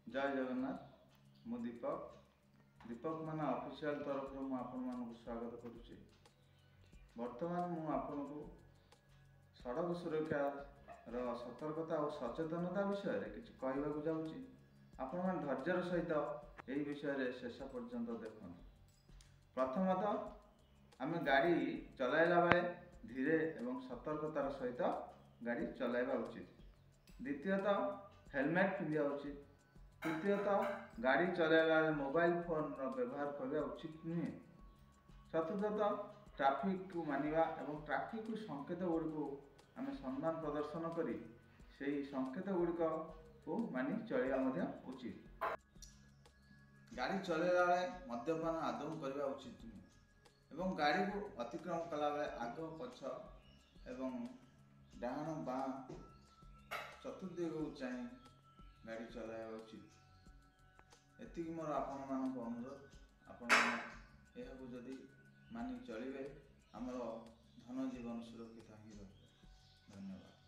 जय जगन्नाथ मु दीपक माना ऑफिशियल तरफ मु आपण मानक स्वागत करुच्ची। वर्तमान मु आपण को सड़क सुरक्षा सतर्कता और सचेतनता विषय रे किछि कहबाकू जाउची। आपण मान धैर्यर सहित एही विषय रे शेष पर्यंत देखन। प्रथमतः आमे गाड़ी चलाइला बेले धीरे एवं सतर्कतार सहित गाड़ी चलाइबा उचित। द्वितीयतः हेलमेट पिंधिया उचित। तृतीयतः गाड़ी चलाइला मोबाइल फोन व्यवहार करने उचित नुहे। चतुर्थतः ट्रैफिक को मानिबा एवं ट्रैफिक संकेत गुड़िक आम सम्मान प्रदर्शन करी से संकेत गुड़िक को मानि चलवा उचित। गाड़ी चलाइला मद्यपान आदौ करने उचित नुहे एवं गाड़ी को अतिक्रम कला बेले आग पछ एवं डाहाण बाँ चतुर्दिग को चाहे गाड़ी चलाइबा उचित। एतिक मोर आपण मानक अनुरोध। आपण यह जदि मानि चलिबे आमर धन जीवन सुरक्षित ही रहिबो। धन्यवाद।